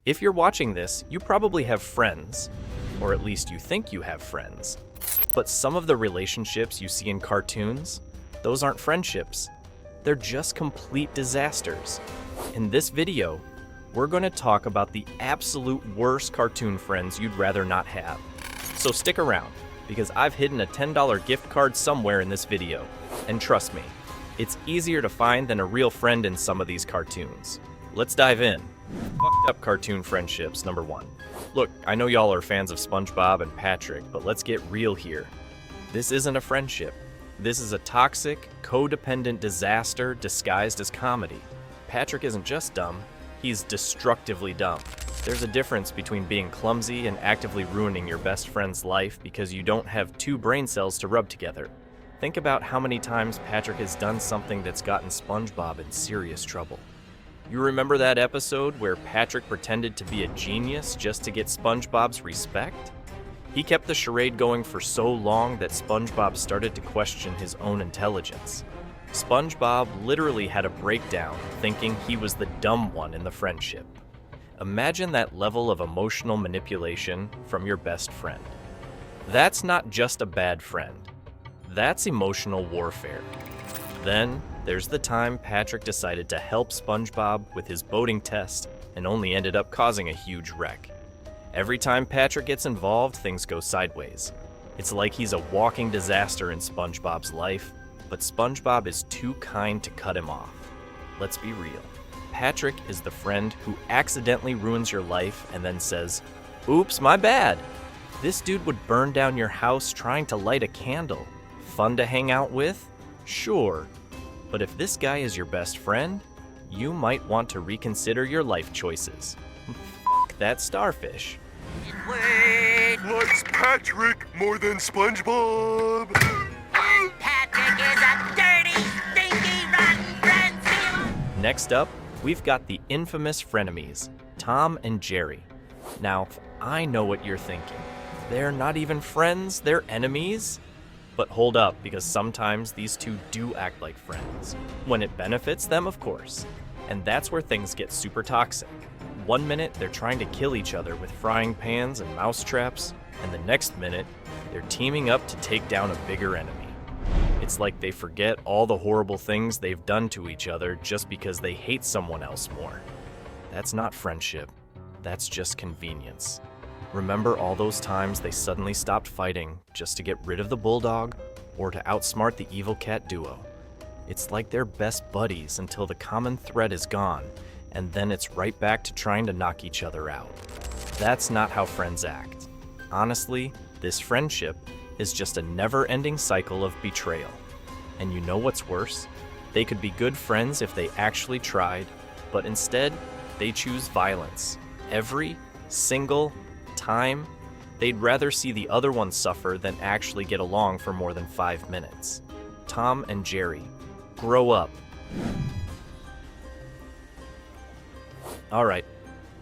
If you're watching this, you probably have friends, or at least you think you have friends. But some of the relationships you see in cartoons, those aren't friendships. They're just complete disasters. In this video, we're going to talk about the absolute worst cartoon friends you'd rather not have. So stick around, because I've hidden a $10 gift card somewhere in this video. And trust me, it's easier to find than a real friend in some of these cartoons. Let's dive in. Fucked up cartoon friendships, number 1. Look, I know y'all are fans of SpongeBob and Patrick, but let's get real here. This isn't a friendship. This is a toxic, codependent disaster disguised as comedy. Patrick isn't just dumb, he's destructively dumb. There's a difference between being clumsy and actively ruining your best friend's life because you don't have 2 brain cells to rub together. Think about how many times Patrick has done something that's gotten SpongeBob in serious trouble. You remember that episode where Patrick pretended to be a genius just to get SpongeBob's respect? He kept the charade going for so long that SpongeBob started to question his own intelligence. SpongeBob literally had a breakdown, thinking he was the dumb one in the friendship. Imagine that level of emotional manipulation from your best friend. That's not just a bad friend. That's emotional warfare. Then, there's the time Patrick decided to help SpongeBob with his boating test and only ended up causing a huge wreck. Every time Patrick gets involved, things go sideways. It's like he's a walking disaster in SpongeBob's life, but SpongeBob is too kind to cut him off. Let's be real. Patrick is the friend who accidentally ruins your life and then says, "Oops, my bad." This dude would burn down your house trying to light a candle. Fun to hang out with? Sure. But if this guy is your best friend, you might want to reconsider your life choices. F that starfish. Likes Patrick more than SpongeBob. Patrick is a dirty, stinky, rotten friend. Next up, we've got the infamous frenemies, Tom and Jerry. Now, I know what you're thinking. They're not even friends, they're enemies? But hold up, because sometimes these two do act like friends. When it benefits them, of course. And that's where things get super toxic. One minute, they're trying to kill each other with frying pans and mousetraps, and the next minute, they're teaming up to take down a bigger enemy. It's like they forget all the horrible things they've done to each other just because they hate someone else more. That's not friendship. That's just convenience. Remember all those times they suddenly stopped fighting just to get rid of the bulldog or to outsmart the evil cat duo? It's like they're best buddies until the common thread is gone, and then it's right back to trying to knock each other out. That's not how friends act. Honestly, this friendship is just a never-ending cycle of betrayal. And you know what's worse? They could be good friends if they actually tried, but instead, they choose violence. Every single time. They'd rather see the other one suffer than actually get along for more than 5 minutes. Tom and Jerry, grow up. Alright,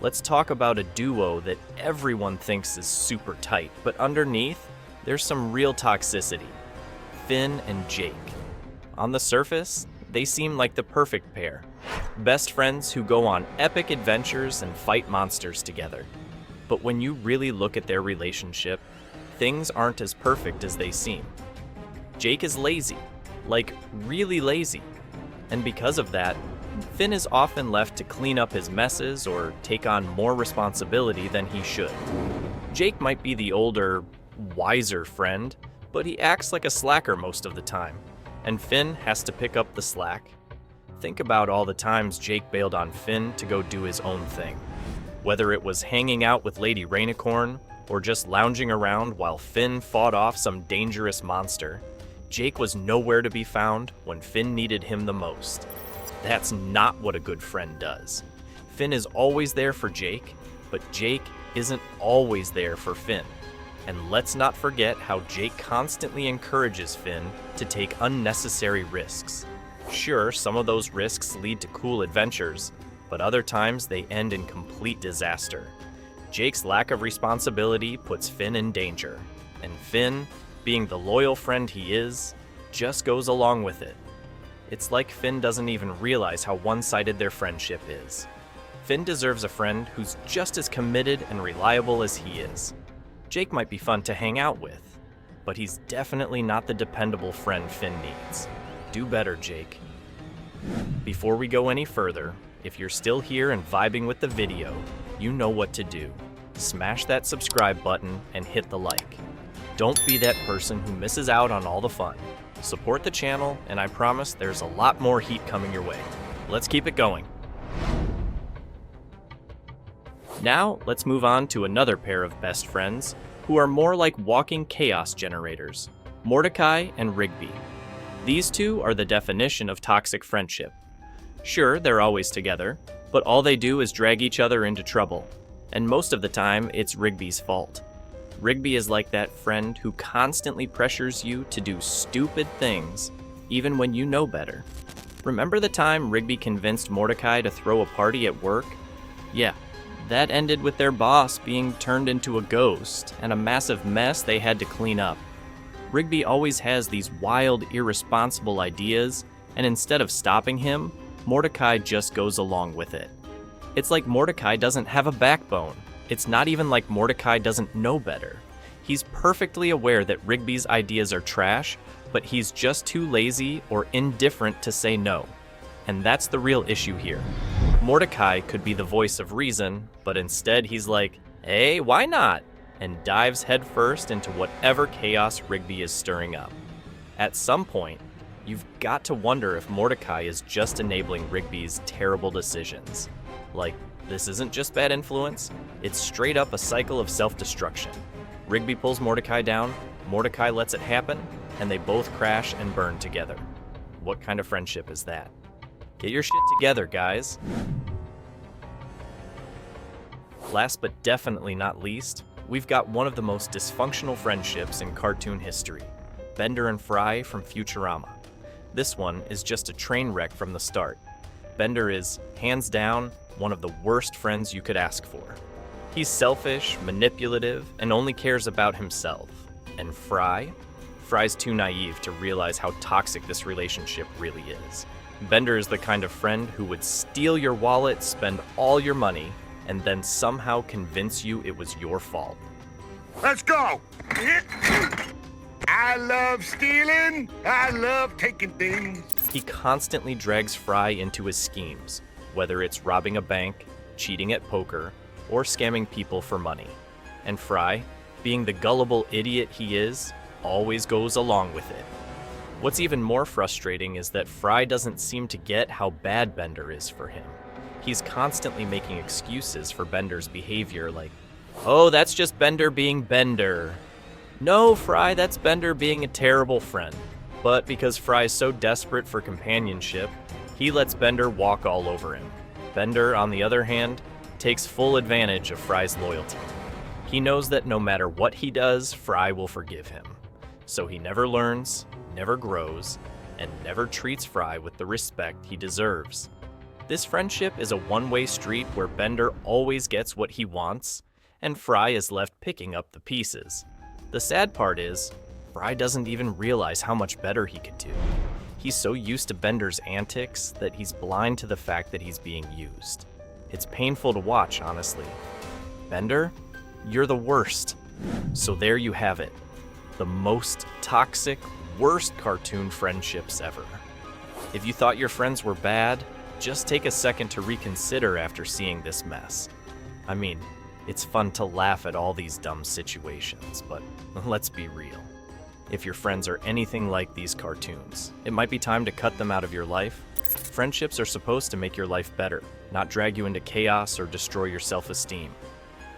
let's talk about a duo that everyone thinks is super tight, but underneath, there's some real toxicity. Finn and Jake. On the surface, they seem like the perfect pair. Best friends who go on epic adventures and fight monsters together. But when you really look at their relationship, things aren't as perfect as they seem. Jake is lazy, like really lazy. And because of that, Finn is often left to clean up his messes or take on more responsibility than he should. Jake might be the older, wiser friend, but he acts like a slacker most of the time, and Finn has to pick up the slack. Think about all the times Jake bailed on Finn to go do his own thing. Whether it was hanging out with Lady Rainicorn or just lounging around while Finn fought off some dangerous monster, Jake was nowhere to be found when Finn needed him the most. That's not what a good friend does. Finn is always there for Jake, but Jake isn't always there for Finn. And let's not forget how Jake constantly encourages Finn to take unnecessary risks. Sure, some of those risks lead to cool adventures, but other times they end in complete disaster. Jake's lack of responsibility puts Finn in danger, and Finn, being the loyal friend he is, just goes along with it. It's like Finn doesn't even realize how one-sided their friendship is. Finn deserves a friend who's just as committed and reliable as he is. Jake might be fun to hang out with, but he's definitely not the dependable friend Finn needs. Do better, Jake. Before we go any further, if you're still here and vibing with the video, you know what to do. Smash that subscribe button and hit the like. Don't be that person who misses out on all the fun. Support the channel, and I promise there's a lot more heat coming your way. Let's keep it going. Now, let's move on to another pair of best friends who are more like walking chaos generators, Mordecai and Rigby. These two are the definition of toxic friendship. Sure, they're always together, but all they do is drag each other into trouble, and most of the time, it's Rigby's fault. Rigby is like that friend who constantly pressures you to do stupid things, even when you know better. Remember the time Rigby convinced Mordecai to throw a party at work? Yeah, that ended with their boss being turned into a ghost and a massive mess they had to clean up. Rigby always has these wild, irresponsible ideas, and instead of stopping him, Mordecai just goes along with it. It's like Mordecai doesn't have a backbone. It's not even like Mordecai doesn't know better. He's perfectly aware that Rigby's ideas are trash, but he's just too lazy or indifferent to say no. And that's the real issue here. Mordecai could be the voice of reason, but instead he's like, hey, why not? And dives headfirst into whatever chaos Rigby is stirring up. At some point, you've got to wonder if Mordecai is just enabling Rigby's terrible decisions. Like, this isn't just bad influence, it's straight up a cycle of self-destruction. Rigby pulls Mordecai down, Mordecai lets it happen, and they both crash and burn together. What kind of friendship is that? Get your shit together, guys. Last but definitely not least, we've got one of the most dysfunctional friendships in cartoon history, Bender and Fry from Futurama. This one is just a train wreck from the start. Bender is, hands down, one of the worst friends you could ask for. He's selfish, manipulative, and only cares about himself. And Fry's too naive to realize how toxic this relationship really is. Bender is the kind of friend who would steal your wallet, spend all your money, and then somehow convince you it was your fault. Let's go! I love stealing. I love taking things. He constantly drags Fry into his schemes, whether it's robbing a bank, cheating at poker, or scamming people for money. And Fry, being the gullible idiot he is, always goes along with it. What's even more frustrating is that Fry doesn't seem to get how bad Bender is for him. He's constantly making excuses for Bender's behavior, like, oh, that's just Bender being Bender. No, Fry, that's Bender being a terrible friend. But because Fry's so desperate for companionship, he lets Bender walk all over him. Bender, on the other hand, takes full advantage of Fry's loyalty. He knows that no matter what he does, Fry will forgive him. So he never learns, never grows, and never treats Fry with the respect he deserves. This friendship is a one-way street where Bender always gets what he wants, and Fry is left picking up the pieces. The sad part is, Fry doesn't even realize how much better he could do. He's so used to Bender's antics that he's blind to the fact that he's being used. It's painful to watch, honestly. Bender, you're the worst. So there you have it. The most toxic, worst cartoon friendships ever. If you thought your friends were bad, just take a second to reconsider after seeing this mess. I mean, it's fun to laugh at all these dumb situations, but let's be real. If your friends are anything like these cartoons, it might be time to cut them out of your life. Friendships are supposed to make your life better, not drag you into chaos or destroy your self-esteem.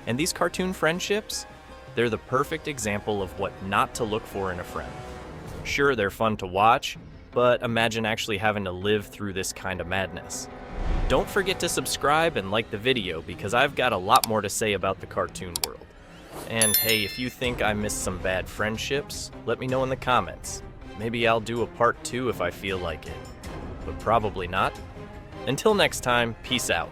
And these cartoon friendships, they're the perfect example of what not to look for in a friend. Sure, they're fun to watch, but imagine actually having to live through this kind of madness. Don't forget to subscribe and like the video because I've got a lot more to say about the cartoon world. And hey, if you think I missed some bad friendships, let me know in the comments. Maybe I'll do a part 2 if I feel like it. But probably not. Until next time, peace out.